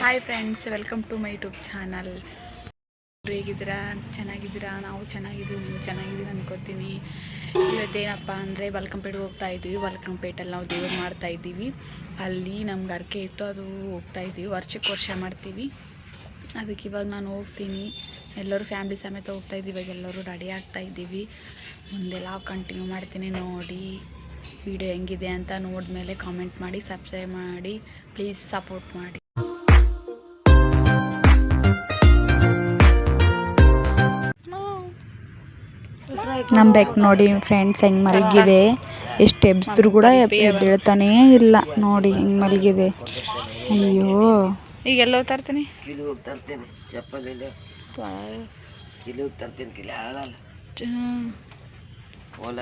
Hi friends, welcome to my YouTube channel. ಹೇಗಿದ್ದೀರಾ? ಚೆನ್ನಾಗಿದ್ದೀರಾ? ನಾವು ಚೆನ್ನಾಗಿದ್ದೀವಿ, ನೀವು ಚೆನ್ನಾಗಿದ್ದೀವಿ ಅನ್ಕೋತೀನಿ. ಇವತ್ತೇನಪ್ಪ ಅಂದರೆ ವಲ್ಕಂಪೇಟೆಗೆ ಹೋಗ್ತಾ ಇದ್ದೀವಿ. ವಲ್ಕಂಪೇಟಲ್ಲಿ ನಾವು ದೇವ್ರು ಮಾಡ್ತಾ ಇದ್ದೀವಿ. ಅಲ್ಲಿ ನಮ್ಗೆ ಅರ್ಕೆ ಇತ್ತು, ಅದು ಹೋಗ್ತಾ ಇದ್ದೀವಿ. ವರ್ಷ ಮಾಡ್ತೀವಿ. ಅದಕ್ಕೆ ಇವಾಗ ನಾನು ಹೋಗ್ತೀನಿ. ಎಲ್ಲರೂ ಫ್ಯಾಮಿಲಿ ಸಮೇತ ಹೋಗ್ತಾ ಇದ್ದೀವಿ. ಇವಾಗ ಎಲ್ಲರೂ ರೆಡಿ ಆಗ್ತಾ ಇದ್ದೀವಿ. ಮುಂದೆಲ್ಲ ಕಂಟಿನ್ಯೂ ಮಾಡ್ತೀನಿ. ನೋಡಿ ವಿಡಿಯೋ ಹೆಂಗಿದೆ ಅಂತ ನೋಡಿದ್ಮೇಲೆ ಕಾಮೆಂಟ್ ಮಾಡಿ, ಸಬ್ಸ್ಕ್ರೈಬ್ ಮಾಡಿ, ಪ್ಲೀಸ್ ಸಪೋರ್ಟ್ ಮಾಡಿ. ನಮ್ಮ ಬೆಕ್ ನೋಡಿ ಫ್ರೆಂಡ್ಸ್ ಹೆಂಗೆ ಮಲಗಿದೆ. ಎಷ್ಟು ಎಬ್ಸಿದ್ರು ಕೂಡ ಎದ್ದೇಳ್ತಾನೇ ಇಲ್ಲ. ನೋಡಿ ಹೆಂಗೆ ಮಲಗಿದೆ. ಅಯ್ಯೋ, ಈಗ ಎಲ್ಲ ತರ್ತೀನಿ.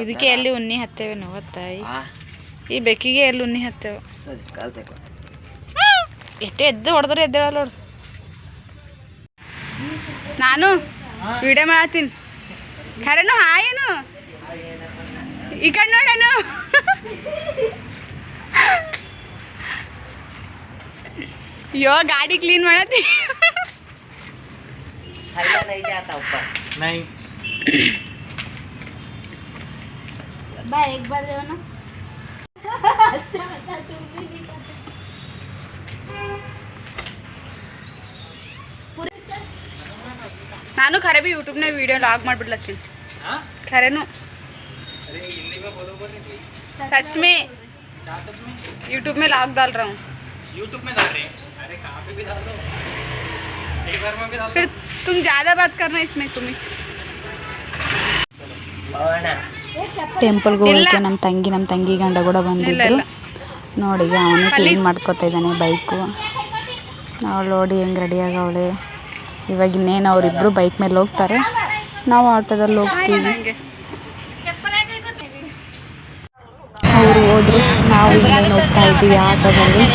ಇದಕ್ಕೆ ಎಲ್ಲಿ ಉನ್ನಿ ಹತ್ತೇವೆ ನಾವು ತಾಯಿ. ಈ ಬೆಕ್ಕಿಗೆ ಎಲ್ಲಿ ಉನ್ನಿ ಹತ್ತೇವೆ. ಎಷ್ಟು ಎದ್ದು ಹೊಡೆದ್ರೆ ಎದ್ದೇಳಲ್ಲ ನೋಡು. ನಾನು ವಿಡಿಯೋ ಮಾಡತ್ತೀನಿ. ಖರೇನು ಹಾಯೇನು ಈ ಕಡೆ ನೋಡೇನು. ಅಯ್ಯೋ, ಗಾಡಿ ಕ್ಲೀನ್ ಮಾಡತ್ತಿ. ನಾನು ಖರೆ भी यूट्यूब में वीडियो लॉग ಮಾಡಿಬಿಡ್ಲತ್ತೀನಿ. ಖರೇನು सच में यूट्यूब में लॉग डाल रहा हूँ. यूट्यूब में डाल रहे हैं? अरे कहाँ पे भी डाल दो, एक बार में भी डाल दो. फिर तुम ज़्यादा बात करना इसमें. तुम्हें ಟೆಂಪಲ್ಗೆ ಹೋಗೋಕ್ಕೆ ನಮ್ಮ ತಂಗಿ ಗಂಡ ಕೂಡ ಬಂದಿದ್ರು. ನೋಡಿ ಅವನು ಕ್ಲೀನ್ ಮಾಡ್ಕೊತಾ ಇದ್ದಾನೆ ಬೈಕು. ಅವಳು ನೋಡಿ ಹೆಂಗೆ ರೆಡಿ ಆಗವಳೆ. ಇವಾಗ ಇನ್ನೇನು ಅವರಿಬ್ಬರು ಬೈಕ್ ಮೇಲೆ ಹೋಗ್ತಾರೆ, ನಾವು ಆಟೋದಲ್ಲಿ ಹೋಗ್ತೀವಿ. ಅವರು ಹೋದ್ರು, ನಾವು ಇನ್ನೇನು ಹೋಗ್ತಾ ಇದ್ದೀವಿ ಆಟೋದಲ್ಲಿ.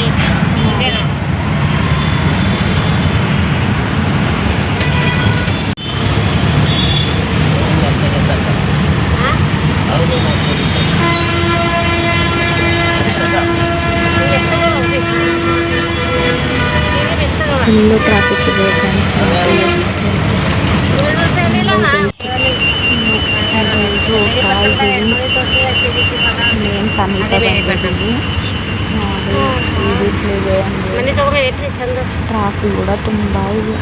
ಫುಲ್ಲು ಟ್ರಾಫಿಕ್ ಇದೆ ಫ್ರೆಂಡ್ಸ್. ಏನು ಸಮೀಪ ಬಂದಿದ್ದೀವಿ. ಟ್ರಾಫಿಕ್ ಕೂಡ ತುಂಬ ಇದೆ.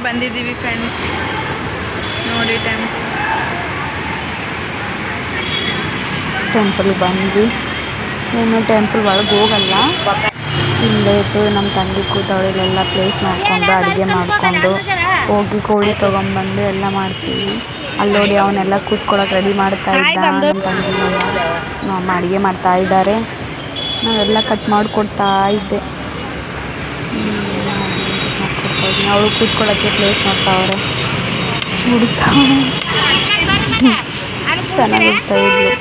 ಬಂದಿದ್ದೀವಿ ಫ್ರೆಂಡ್ಸ್. ನೋಡಿ ಟೆಂಪಲ್ಗೆ ಬಂದ್ವಿ. ಏನು ಟೆಂಪಲ್ ಒಳಗೆ ಹೋಗಲ್ಲ, ಇಲ್ಲೇ ಇದ್ದು ನಮ್ಮ ತಂಗಿ ಕೂತವಳೆಲ್ಲ ಪ್ಲೇಸ್ ನೋಡಿಕೊಂಡು ಅಡುಗೆ ಮಾಡಿಕೊಂಡು ಹೋಗಿ ಕೋಳಿ ತೊಗೊಂಬಂದು ಎಲ್ಲ ಮಾಡ್ತೀವಿ. ಅಲ್ಲಿ ನೋಡಿ ಅವನ್ನೆಲ್ಲ ಕೂತ್ಕೊಳ್ಳೋಕೆ ರೆಡಿ ಮಾಡ್ತಾ ಇದ್ದ. ನಮ್ಮ ತಂಗಿ ನಮ್ಮ ಅಡುಗೆ ಮಾಡ್ತಾ ಇದ್ದಾರೆ. ನಾವೆಲ್ಲ ಕಟ್ ಮಾಡಿಕೊಡ್ತಾ ಇದ್ದೆ. ಅವಳು ಕೂತ್ಕೊಳ್ಳೋಕ್ಕೆ ಪ್ಲೇಸ್ ನೋಡ್ತಾವ್ರೆ, ಹುಡುಕ್ತಾವ್ರೆ. ಚೆನ್ನಾಗಿರ್ತಾ ಇದ್ಲು.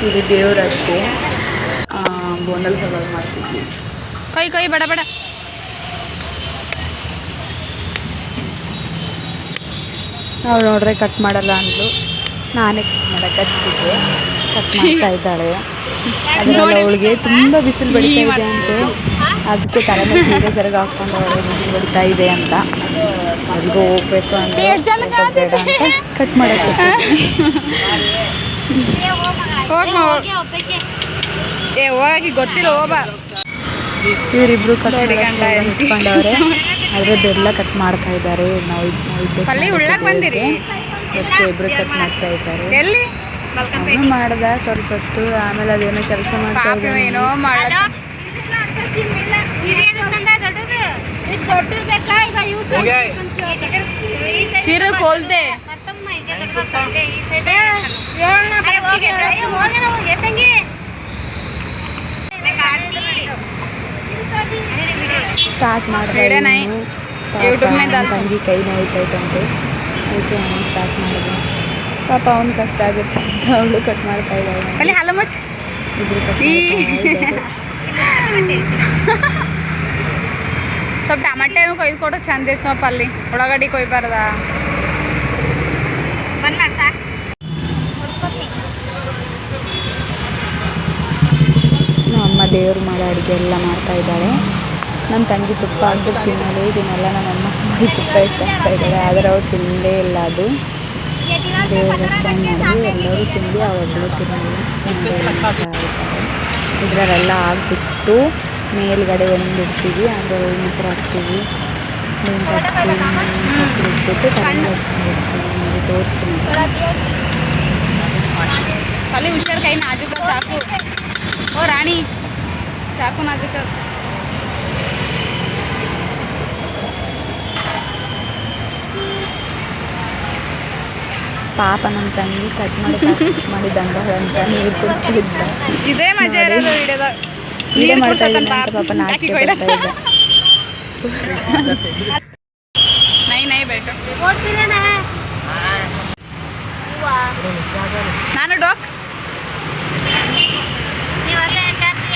ಇದು ದೇವರಕ್ಕೆ ಬೋಂಡಲ್ ಸವಾಲು ಮಾಡ್ತಿದ್ವಿ. ಕೈ ಬಡ ಬಡ. ಅವಳು ನೋಡ್ರೆ ಕಟ್ ಮಾಡಲ್ಲ ಅಂದ್ಲು. ನಾನೇ ಕಟ್ ಮಾಡಕ್ಕೆ ಹಚ್ಚಿದ್ದೆ. ಕಟ್ ಮಾಡ್ತಾ ಇದ್ದಾಳೆ. ಅದರಲ್ಲಿ ಅವಳಿಗೆ ತುಂಬ ಬಿಸಿಲು ಬಡಿತಾ ಇದೆ ಅಂತೆ. ಅದಕ್ಕೆ ತಲೆ ಮೇಲೆ ಸೀರೆ ಸೆರಗು ಹಾಕ್ಕೊಂಡು ಅವಳಿಗೆ ಬಿಸಿಲು ಬಡಿತಾ ಇದೆ ಅಂತ. ಎಲ್ಗೂ ಹೋಗ್ಬೇಕು ಅಂತ ಬೇಡ ಅಂತ ಕಟ್ ಮಾಡಕ್ಕೆ ಹೋಗಿ ಗೊತ್ತಿಲ್ಲ. ಹೋಗ ಇವರಿಬ್ರು ಕಟ್ ನಿಂತ್ಕೊಂಡವ್ರೆ. ಅದರದ್ದೆಲ್ಲ ಕಟ್ ಮಾಡ್ತಾ ಇದ್ದಾರೆ. ನಾವು ಬಂದಿರಿ ಇಬ್ರು ಕಟ್ ಮಾಡ್ತಾ ಇದ್ದಾರೆ. ಅವನು ಮಾಡ್ದ ಸ್ವಲ್ಪ ಹೊತ್ತು, ಆಮೇಲೆ ಅದೇನೋ ಕೆಲಸ ಮಾಡ್ತಾ ಏನೋ फिर खोल दे। ಸ್ಟಾರ್ಟ್ ಮಾಡ್ತಾ वीडियो नहीं, YouTube में डाल ತಂಗಿ ಕೈ ನೋಯ್ತೈತಂತೆ, ಅದಕ್ಕೆ ನಾನು ಸ್ಟಾರ್ಟ್ ಮಾಡಿದೆ. ಪಾಪ ಅವ್ನು ಕಷ್ಟ ಆಗುತ್ತೆ ಅಂತ ಅವಳು ಕಟ್ ಮಾಡ್ತಾ ಇದ್ದಾಳೆ. पहले हालो मुझ ಇಬ್ರು ಕಟ್ ಸ್ವಲ್ಪ ಟಮಾಟೆನೂ ಕೊಯ್ದು ಕೊಟ್ಟು ಚಂದ ಇತ್ತು ಅಲ್ಲಿ ಉಳ್ಳಾಗಡ್ಡಿ ಕೊಯ್ಬಾರ್ದ. ನಮ್ಮ ಅಮ್ಮ ದೇವ್ರು ಮಾಡೋ ಅಡುಗೆ ಎಲ್ಲ ಮಾಡ್ತಾ ಇದ್ದಾಳೆ. ನನ್ನ ತಂಗಿ ತುಪ್ಪ ಹಾಕ್ಬಿಟ್ಟು ತಿನ್ನೋದು ಇದನ್ನೆಲ್ಲ ನಮ್ಮಮ್ಮ ಮಾಡಿ ತುಪ್ಪ ಇಟ್ಟು ಹಾಕ್ತಾ ಇದ್ದಾಳೆ, ಆದರೆ ಅವ್ರು ತಿನ್ನಲೇ ಇಲ್ಲ. ಅದು ದೇವ್ರ ಮಾಡಿ ಎಲ್ಲರೂ ತಿಂದು ಅವಳು ತಿನ್ನೋದು ಇದರಲ್ಲೆಲ್ಲ ಹಾಕ್ಬಿಟ್ಟು ಮೇಲ್ಗಡೆ ಒಂದಿಡ್ತೀವಿ, ಅದರಲ್ಲಿ ಮೊಸರು ಹಾಕ್ತೀವಿ, ಇಟ್ಬಿಟ್ಟು ತೋರಿಸ್ತೀನಿ खाली हुशार काही नाजूक चाकू हो राणी चाकू नाजूक ಪಾಪ ನಮ್ಮ ತಂಗಿ ಕಟ್ ಮಾಡಿ ದಂಡಗಳಂತ ನೀರು ಕುಡಿಸ್ತಿದ್ದ. ಇದೇ ಮಜಾ ಇರೋದು ವಿಡಿಯೋದಾಗ. ನೀರು ಮಾಡ್ತಾ ಇದ್ದಾನೆ ಅಂತ ಪಾಪ ನಾಚಿಕೆ ಬರ್ತಾ ಇದ್ದ. ನೈ ನೈ ಬೇಟು ನಾನು ಡಾಕ್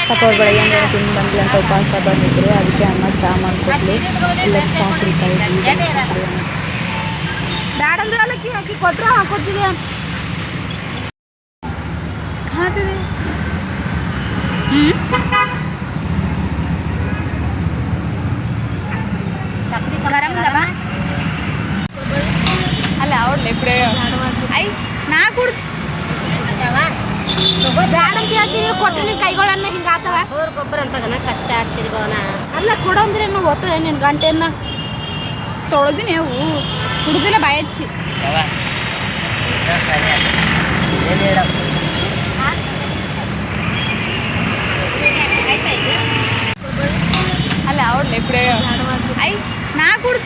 ಪಾಪ ಅವ್ರು ಬೆಳಗ್ಗೆ ತಿಂದು ಬಂದ್ಲಿ ಅಂತ ಉಪವಾಸ ಬಂದಿದ್ರು, ಅದಕ್ಕೆ ಅಮ್ಮ ಚಹಾ ಮಾಡ್ಕೊಡ್ಲಿ ಇಲ್ಲ ಚಹಾ ಕುಡಿತಾ ಇದ್ವಿ. ಬ್ಯಾಡಂದ್ರೆ ಅಲ್ಲಕ್ಕಿ ಹಾಕಿ ಕೊಟ್ರೆ ಹಾಕೋತಿದೆ ಅಲ್ಲ ಅವ್ರಲ್ಲ ಇಬ್ಬರೇ ಐ ನಾ ಕುಡ್ ಬ್ಯಾಡಂತ ಹೇಳ್ತೀನಿ ಕೊಟ್ಟಿನಿ ಕೈಗಳನ್ನ ಹಿಂಗೆ ಆತವ ಅವ್ರ ಗೊಬ್ಬರ ಅಂತ ಕಚ್ಚಾ ಆಡ್ತೀರಿ ಭವನ ಅಲ್ಲ ಕೊಡಂದ್ರೆ ನಾವು ಓದ್ತದೆ ನಿನ್ನ ಗಂಟೆನ ತೊಳೆದಿನಿ ಅವು ಕುಡ್ದಿಲ್ಲ ಬಾಯಿ ಹಚ್ಚಿ ಅಲ್ಲ ಅವ್ರಲ್ಲ ಇಬ್ಬರೇ ಐ ನಾ ಕುಡ್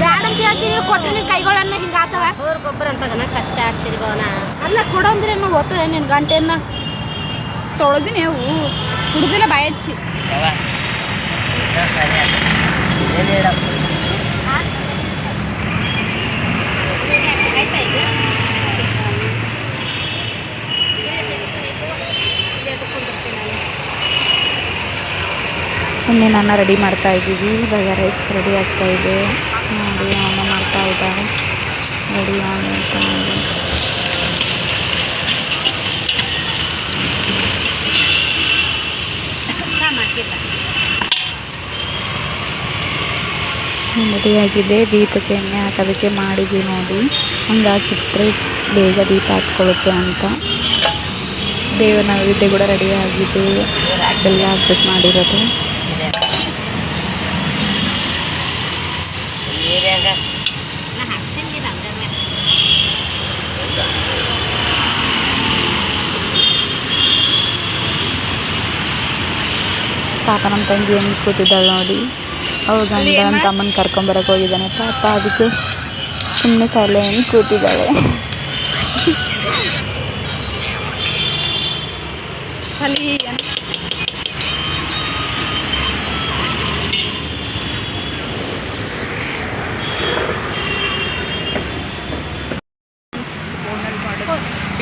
ಬ್ಯಾಡಂತ ಹೇಳ್ತೀನಿ ಕೊಟ್ಟಿನಿ ಕೈಗಳನ್ನ ಹಿಂಗೆ ಆತವ ಅವ್ರ ಗೊಬ್ಬರ ಅಂತ ಕಚ್ಚಾ ಆಡ್ತೀರಿ ಭವನ ಅಲ್ಲ ಕೊಡಂದ್ರೆ ನಾವು ಓದ್ತದೆ ನಿನ್ನ ಗಂಟೆನ ತೊಳೆದಿನಿ ಅವು ಕುಡ್ದಿಲ್ಲ ಬಾಯಿ ಹಚ್ಚಿ ಇನ್ನೇ ನಾನು ರೆಡಿ ಮಾಡ್ತಾ ಇದ್ದೀವಿ. ಇವಾಗ ರೈಸ್ ರೆಡಿ ಆಗ್ತಾ ಇದೆ ನೋಡಿ, ಅಮ್ಮ ಮಾಡ್ತಾ ಇದ್ದಾರೆ ರೆಡಿ ಆಗಿ ಅಂತ ನೋಡಿ. ರೆಡಿಯಾಗಿದೆ. ದೀಪಕ್ಕೆ ಎಣ್ಣೆ ಹಾಕೋದಕ್ಕೆ ಮಾಡಿದ್ವಿ ನೋಡಿ, ಹಂಗೆ ಹಾಕಿಟ್ರೆ ಬೇಗ ದೀಪ ಹಚ್ಕೊಳ್ಳುತ್ತೆ ಅಂತ. ದೇವರ ನೈವೇದ್ಯ ಕೂಡ ರೆಡಿ ಆಗಿದೆ, ಬೆಲ್ಲ ಹಾಕ್ಬಿಟ್ಟು ಮಾಡಿರೋದು. ಪಾಪ ನಮ್ಮ ತಂಗಿ ಹೆಂಗೆ ಕೂತಿದ್ದಾಳೆ ನೋಡಿ, ಅವ್ರ ಗಂಡ ನಮ್ಮ ತಮ್ಮನ ಕರ್ಕೊಂಬರಕ್ಕೆ ಹೋಗಿದ್ದಾನೆ ಪಾಪ, ಅದಕ್ಕೆ ಸುಮ್ಮನೆ ಸೈಲೆಂಟ್ ಕೂತಿದ್ದಾಳೆ. ಅಲ್ಲಿ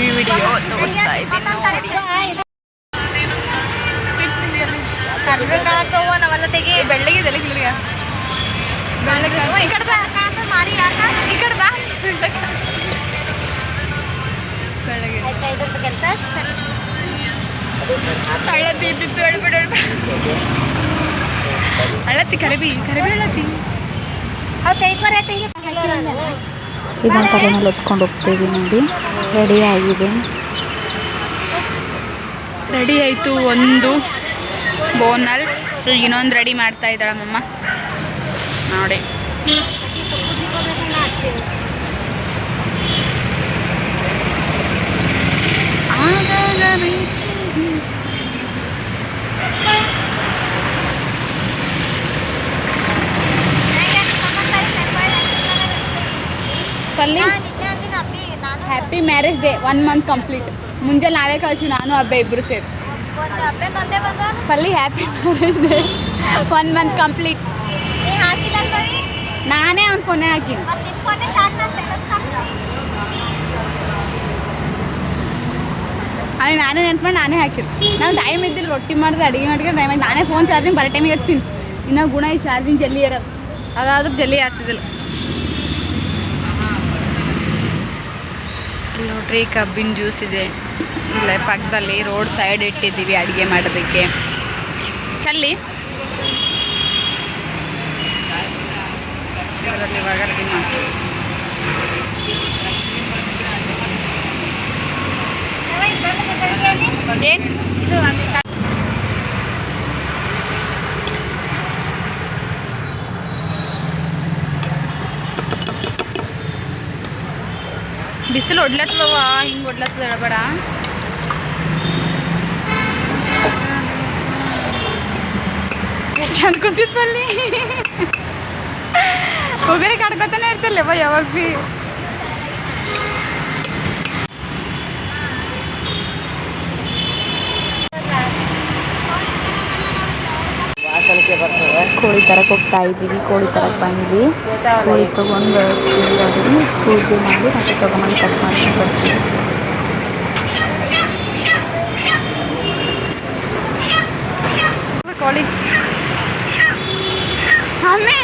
ಈ ವಿಡಿಯೋ ತೋರಿಸ್ತಾ ಇದ್ದೀನಿ ನಾವೆಲ್ಲ ತೆಗಿ ಬೆಳ್ಳಗೆ ಇದೆಲ್ಲ ಗಿಳಿಗ ಈ ಕಡೆ ಬಾ ಈ ಕಡೆ ಬಾ ಬೆಳ್ಳಗೆ ಕೆಲಸ ಅಳತಿ ಬಿತ್ತು ಎಡ್ಬಿಡ ಅಳತಿ ಕರಿಬಿ ಅಳತಿ ಅವ್ರು ಕೈ ಬರ ತಂಗಿ ಇದನ್ನು ತಲೆನಲ್ಲಿ ಹೊತ್ಕೊಂಡು ಹೋಗ್ತೀವಿ ನೋಡಿ. ರೆಡಿ ಆಗಿದೆ, ರೆಡಿ ಆಯಿತು ಒಂದು ಬೋನಲ್ಲಿ. ಇನ್ನೊಂದು ರೆಡಿ ಮಾಡ್ತಾ ಇದ್ದಾಳೆ ಮಮ್ಮ ನೋಡಿ. ಪಲ್ಲಿ happy happy marriage day 1 month complete. ಮುಂಜಾನೆ ನಾವೇ ಕಳಿಸಿ ನಾನು ಅಬ್ಬೆ ಇಬ್ಬರು ಸೇರಿ. ಪಲ್ಲಿ happy marriage day 1 month complete. ನಾನೇ ಅವ್ನ ಫೋನೇ ಹಾಕಿನಿ. ಅವ್ನಿಗೆ ನಾನೇ ನೆನ್ಪು ಮಾಡಿ ನಾನೇ ಹಾಕಿನಿ. ನಾನು ಟೈಮ್ ಇದ್ದಿಲ್ಲ, ರೊಟ್ಟಿ ಮಾಡಿದೆ, ಅಡುಗೆ ಮಾಡ್ಕೊಂಡು ಟೈಮ್ ಆಯ್ತು. ನಾನೇ ಫೋನ್ ಚಾರ್ಜಿಂಗ್ ಬರೋ ಟೈಮಿಗೆ ಹಚ್ತೀನಿ. ಇನ್ನೂ ಗುಣ ಈ ಚಾರ್ಜಿಂಗ್ ಜಲ್ದಿ ಇರೋದು, ಅದಾದ್ರೂ ಜಲ್ದಿ ಆಗ್ತಿದ್ದಿಲ್ಲ. ಇಲ್ಲಿ ನೋಡ್ರಿ ಕಬ್ಬಿನ ಜ್ಯೂಸ್ ಇದೆ. ಇಲ್ಲೇ ಪಕ್ಕದಲ್ಲಿ ರೋಡ್ ಸೈಡ್ ಇಟ್ಟಿದ್ದೀವಿ ಅಡುಗೆ ಮಾಡೋದಕ್ಕೆ. ಚಲ್ಲಿ ಇದರಲ್ಲಿ ಇವಾಗ ರೆಡಿ ಮಾಡ್ತೀವಿ. ಏನು ಬಿಸಿಲು ಒಡ್ಲತ್ತದವ, ಹಿಂಗೆ ಒಡ್ಲತ್ತದ ಹೇಳಬೇಡ. ಎಷ್ಟು ಚಂದ ಕುಂತಿತ್ತಲ್ಲಿ. ಒಬ್ಬರೇ ಕಡ್ಕೊತಾನೆ ಇರ್ತಿಲ್ಲವ ಯಾವಾಗ ಭೀ. ಕೋಳಿ ತರಕ್ಕೆ ಹೋಗ್ತಾ ಇದ್ದೀವಿ. ಕೋಳಿ ತರಕ್ಕೆ ಬಂದ್ವಿ. ಕೋಳಿ ತೊಗೊಂಡು ಪೂಜೆ ಮಾಡಿ ಮತ್ತೆ ತೊಗೊಂಬಂದು ಕಟ್ ಮಾಡ್ಕೊಂಡು ಬರ್ತೀವಿ. ಕೋಳಿ ಆಮೇ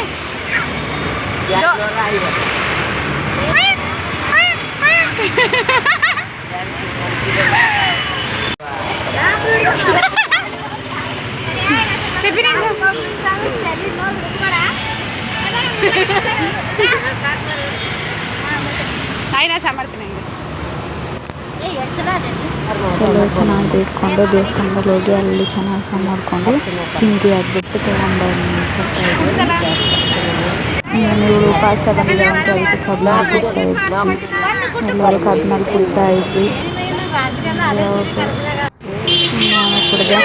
ನಾ ಸಾಂಬಾರ್ತೀನಿ. ಎಲ್ಲರೂ ಚೆನ್ನಾಗಿ ಬೇಡ್ಕೊಂಡು ದೇವಸ್ಥಾನದಲ್ಲಿ ಹೋಗಿ ಅಲ್ಲಿ ಚೆನ್ನಾಗಿ ಸಹ ಮಾಡಿಕೊಂಡು ಸಿಂಧಿ ಆಗಿಬಿಟ್ಟು ನೀವು ಉಪವಾಸ ಬಂದಿದೆ ಅಂತ ಅದಕ್ಕೆ ಕಬ್ಬು ಹಾಕಿಸ್ತಾ ಇದ್ವಿ. ಎಲ್ಲರೂ ಕಬ್ಬನಲ್ಲಿ ಕುಡ್ತಾ ಇದ್ವಿ. ನಾನು ಕುಡಿದೆ.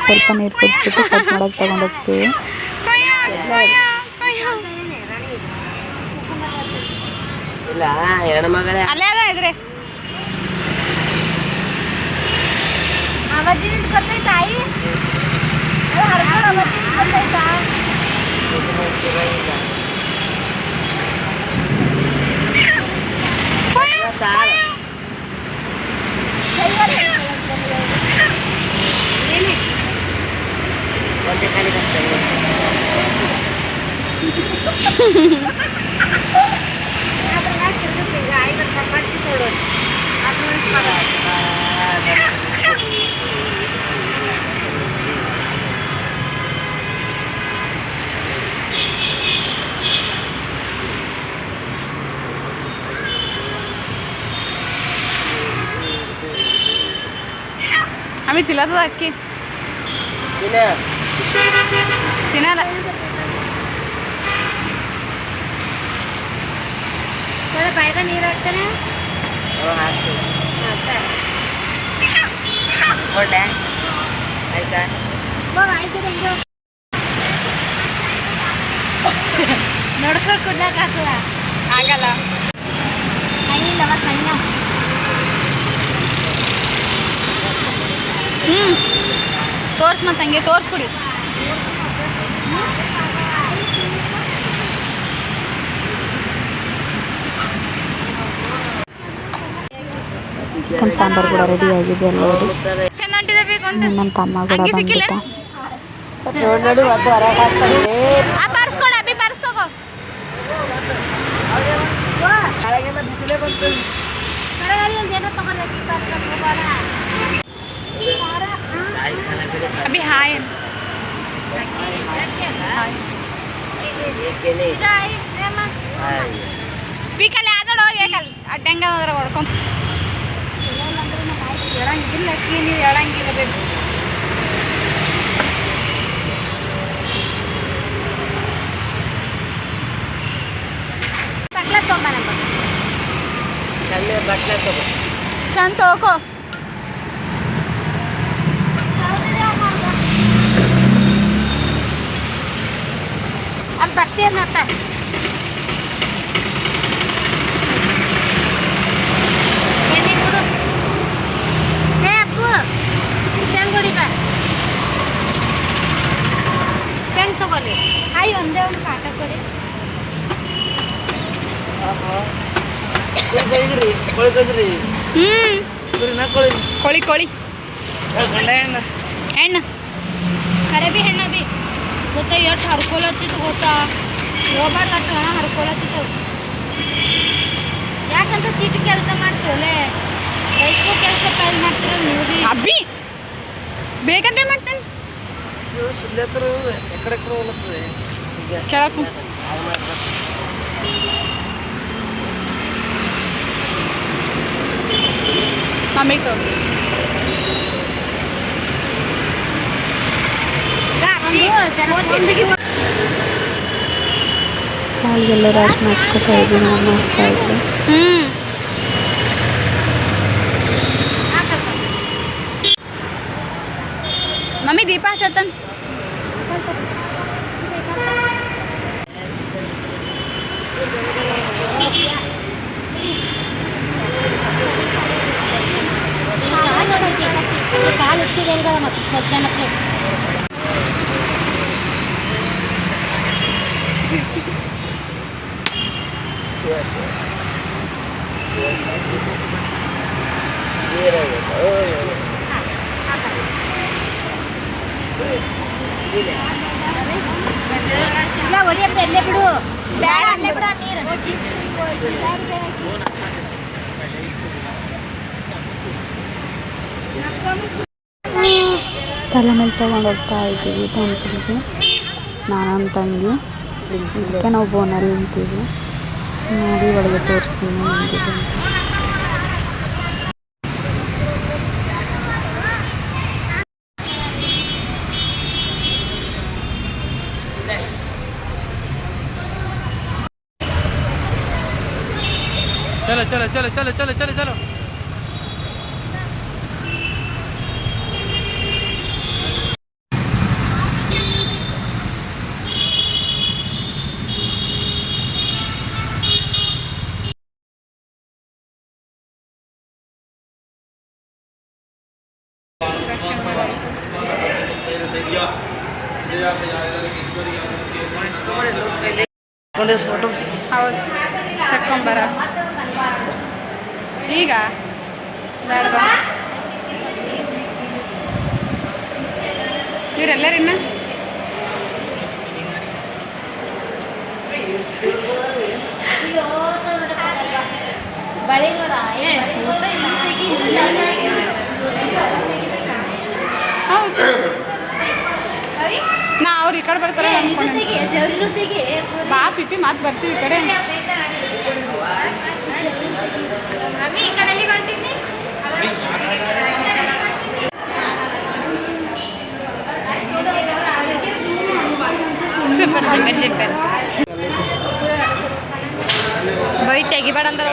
ಸ್ವಲ್ಪ ನೀರು ಕುಡಿದ್ಬಿಟ್ಟು ಕಟ್ ಮಾಡೋಕ್ಕೆ ತೊಗೊಂಡೋಗ್ತೀವಿ. ಅಲ್ಲೇ ಅದ ಇದ್ರೆ ಗೊತ್ತಾಯ್ತಾಯಿ ಗೊತ್ತಾಯ್ತಾ आम्ही तिला तर अक्की तिनाला थोड़ा बायगा ನೀರು ಹಾಕ್ತಾನೆ ಹೊರಟೆ ಆಯ್ತಾ ಹೋಗ ಆಯ್ತು ಹೆಂಗೋ ನಡ್ಕೊಂಡು ಕೊಡ್ಲಾಕಾಗಲ್ಲ ಆಗಲ್ಲ ಕೈಯಿಲ್ಲವ ಸಣ್ಣ ತೋರ್ಸ್ ಮತ್ತೆ ಹಂಗೆ ತೋರಿಸ್ಕೊಡಿ ಚಿಕನ್ ಸಾಂಬಾರು ಕೂಡ ರೆಡಿ ಆಗಿದೆ ಎಲ್ಲರೂ. ಚೆಂದ ಹೊಂಟಿದೆ ಬೇಕು ಅಂತ ನಮ್ಮ ತಮ್ಮ ಕೂಡ ಬಂದ್ಬಿಟ್ಟ. ಬಾರಿಸ್ಕೊಡ ಅಬ್ಬಿ ಬಾರಿಸ್ತೋಗೋ अभी हाय ಪೀಕಲ್ಲಿ ಆದೋಡು ಹೋಗಿ ಅಡ್ಡಂಗ ಹೋದ್ರೆ ಹೊಡ್ಕೊಂಡು ಹೇಳಂಗಿಲ್ಲ ನೀವು ಹೇಳಂಗಿರಬೇಕು ಬಟ್ಲ ತೊಗೊಂಬ ಚಂದ ತೊಳ್ಕೊ ಅಲ್ಲಿ ಬರ್ತೀಯನ್ನತ್ತ ಕೋಳಿ ಕೋಳಿ ಹೆಣ್ಣು ಖರೆ ಬಿ ಹೆಣ್ಣ ಬಿ ಗೊತ್ತಾ ಎಷ್ಟು ಹರ್ಕೊಳತ್ತಿತ್ತು ಗೊತ್ತಾ ರೋಬಾಟ್ ಅಷ್ಟು ಹಣ ಹರ್ಕೊಳತ್ತಿತ್ತು ಯಾಕಂತ ಚೀಟಿ ಕೆಲಸ ಮಾಡ್ತೀವಲ್ಲೇ ವಯಸ್ಕೋ ಕೆಲಸ ಫೈಲ್ ಮಾಡ್ತಿರಲ್ಲ ನೀವು ಬಿ ಅಬ್ಬಿ ಬೇಕಂತೆ ಮಾಡ್ತೇನೆ ಕೆಳಕು ಮಮ್ಮಿಗೆ ತೋರಿಸಿ ಕಾಲಿಗೆಲ್ಲ ರಾಶಿ ಮಾಡ್ಸ್ಕೊತಾ ಇದ್ದೀನಿ ನಮ್ಮ ಅಸ್ತಾ ಇದ್ದೆ. ಮಮ್ಮಿ ದೀಪ ಹಚ್ಚತ್ತನ್ ಕಾಲು ಇಟ್ಟಿದೆ ಹೆಂಗದ ಮತ್ತು ಮಧ್ಯಾಹ್ನಕ್ಕೆ ಇಲ್ಲ ಒಡಿಯಪ್ಪ ಎಲ್ಲೇ ಬಿಡು ಬೇಡ ಅಲ್ಲೇ ಬಿಡು ನೀರು ತಲೆ ಮೇಲೆ ತೊಗೊಂಡು ಹೋಗ್ತಾ ಇದ್ದೀವಿ ಟೆಂಪಲ್ಗೆ ನಾನು ನಮ್ಮ ತಂಗಿ ಅದಕ್ಕೆ ನಾವು ಬೋನಲ್ಲಿ ನಿಂತೀವಿ ನೋಡಿ ಒಳಗೆ ತೋರಿಸ್ತೀನಿ ನಿಮಗೆ चलो चलो चलो चलो चलो चलो चलो ಹೌದು ತಕ್ಕೊಂಬರ ಈಗ ಬೇಡವಾ ಇವರೆಲ್ಲರಿನ್ನ ಬಳಿ ನೋಡ ಹೌದು ನಾ ಅವ್ರು ಈ ಕಡೆ ಬರ್ತಾರೆ ಬಾ ಪಿಪಿ ಮಾತು ಬರ್ತೀವಿ ಈ ಕಡೆ ಸೂಪರ್ ಜಿಪ್ಪರ್ ಬೈ ತೆಗಿಬೇಡ ಅಂದ್ರೆ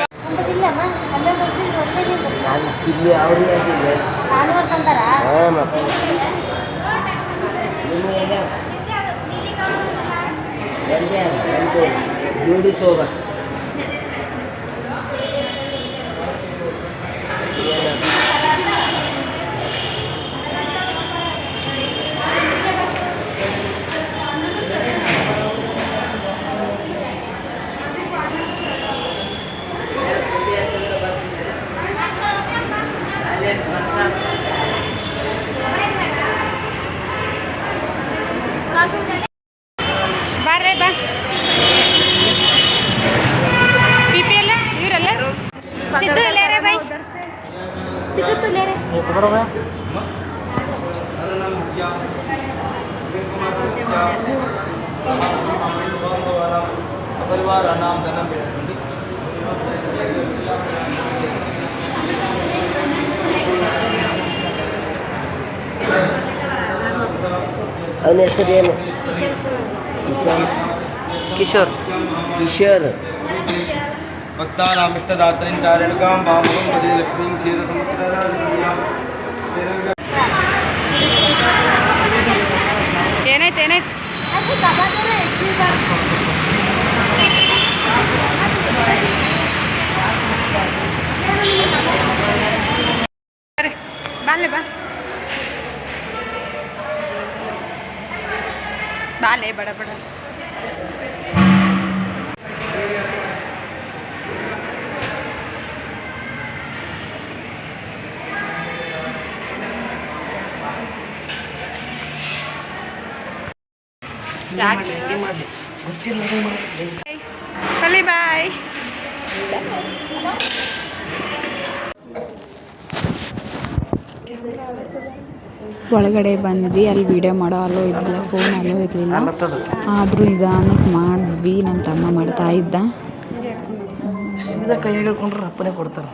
ಬರ್ರೆ ಬಾ ಪಿಪಿ ಎಲ್ಲ ಇವರೆಲ್ಲ ಸಿದ್ದು ಇಲ್ಲೇರೆ ಬೈ ಸಿದ್ದು ತುಲೇರೆ परिवार नाम धनम ಅವನ ಹೆಸರೇನು ಕಿಶೋರ್ ಕಿಶೋರ್ ಭಕ್ತಾನಾಮಿಷ್ಟದಾತ್ರೀಂ ಚಾರಣಕಾಂ ವಾಮಕಂ ಪದೇ ಲಕ್ಷ್ಮೀಂ ಕ್ಷೀರ ಸಮುದ್ರ ಏನಾಯ್ತು ಏನಾಯ್ತು ಬಾಲೆ ಬಾ ಬಾಲೆ ಬಡ ಬಡ ಕಲಿ ಬಾಯ್. ಒಳಗಡೆ ಬಂದ್ವಿ. ಅಲ್ಲಿ ವಿಡಿಯೋ ಮಾಡೋ ಅಲ್ಲೋ ಇರಲಿಲ್ಲ, ಫೋನ್ ಅಲ್ಲೋ ಇರಲಿಲ್ಲ. ಆದರೂ ನಿಧಾನಕ್ಕೆ ಮಾಡಿದ್ವಿ. ನನ್ನ ತಮ್ಮ ಮಾಡ್ತಾ ಇದ್ದ. ಕೈ ಹಿಡ್ಕೊಂಡ್ರೆ ಅಪ್ಪನೇ ಕೊಡ್ತಾರೆ.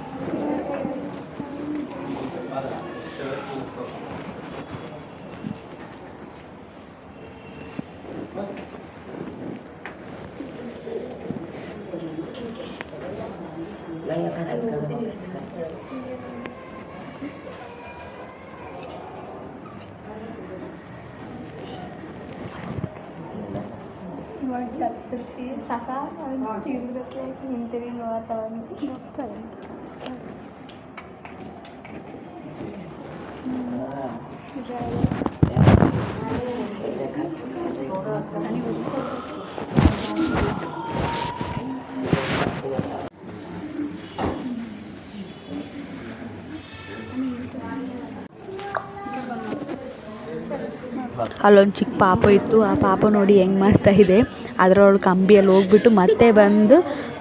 ಅಲ್ಲೊಂದು ಚಿಕ್ಕ ಪಾಪ ಇತ್ತು. ಆ ಪಾಪ ನೋಡಿ ಹೆಂಗೆ ಮಾಡ್ತಾ ಇದೆ. ಅದರೊಳಗೆ ಕಂಬಿಯಲ್ಲಿ ಹೋಗ್ಬಿಟ್ಟು ಮತ್ತೆ ಬಂದು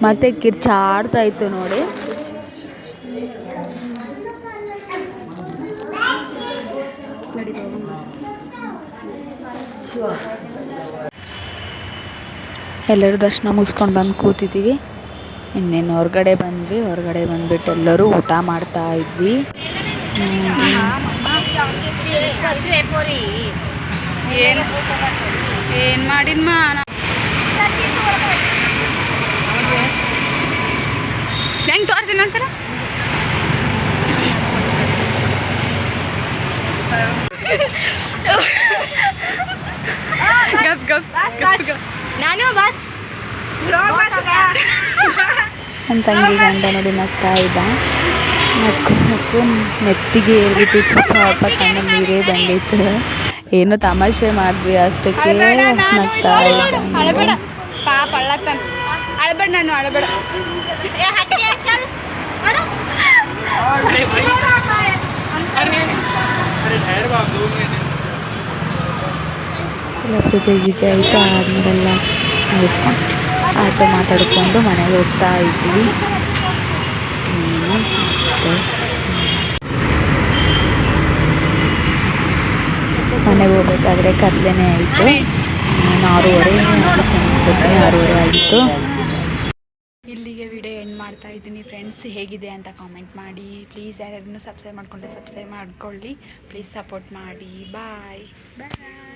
ಮತ್ತೆ ಕಿರ್ಚಾಡ್ತಾ ಇತ್ತು ನೋಡಿ. ಎಲ್ಲರೂ ದರ್ಶನ ಮುಗಿಸ್ಕೊಂಡು ಬಂದು ಕೂತಿದ್ದೀವಿ. ಇನ್ನೇನು ಹೊರಗಡೆ ಬಂದ್ವಿ. ಹೊರಗಡೆ ಬಂದುಬಿಟ್ಟು ಎಲ್ಲರೂ ಊಟ ಮಾಡ್ತಾ ಇದ್ವಿ. ಏನು ಮಾಡಿನ್ಮ ಹೆಂಗೆ ತೋರಿಸಿ ಇನ್ನೊಂದ್ಸಲ. ಗಪ್ ಗಪ್ ನಾನು ಬಸ್ ನನ್ನ ತಂಗಿ ಗಂಡ ನೋಡಿ ನಗ್ತಾ ಇದ್ದ. ನಕ್ಕು ನೆತ್ತಿಗೆ ಏರ್ಬಿಟ್ಟು ಸ್ವಲ್ಪ ಕಣ್ಣ ನೀರೇ ಬಂದಿತ್ತು. ಏನೋ ತಮಾಷೆ ಮಾಡಿದ್ವಿ ಅಷ್ಟಕ್ಕೆ ನಗ್ತಾ ಇದ್ದ. ಅಳಬೇಡ ಪಾಪ ಅಳ್ಳತ್ತಾನ. ಅಳಬೇಡ ನಾನು ಅಳಬೇಡ. ಎಲ್ಲ ಪೂಜೆ ಗೀಜೆ ಆಯಿತು. ಆದಮೇಲೆಲ್ಲ ಮುಗಿಸ್ಕೊಂಡು ಆಟೋ ಮಾತಾಡಿಕೊಂಡು ಮನೆಗೆ ಹೋಗ್ತಾ ಇದ್ವಿ. ಮನೆಗೆ ಹೋಗ್ಬೇಕಾದ್ರೆ ಕತ್ಲೆನೇ ಆಯಿತು. 6:30 ಆಗಿತ್ತು. ಇಲ್ಲಿಗೆ ವಿಡಿಯೋ ಎಂಡ್ ಮಾಡ್ತಾ ಇದ್ದೀನಿ ಫ್ರೆಂಡ್ಸ್. ಹೇಗಿದೆ ಅಂತ ಕಾಮೆಂಟ್ ಮಾಡಿ ಪ್ಲೀಸ್. ಯಾರ್ಯಾರನ್ನು ಸಬ್ಸ್ಕ್ರೈಬ್ ಮಾಡ್ಕೊಳ್ಳಿ ಪ್ಲೀಸ್ ಸಪೋರ್ಟ್ ಮಾಡಿ. ಬಾಯ್ ಬಾಯ್.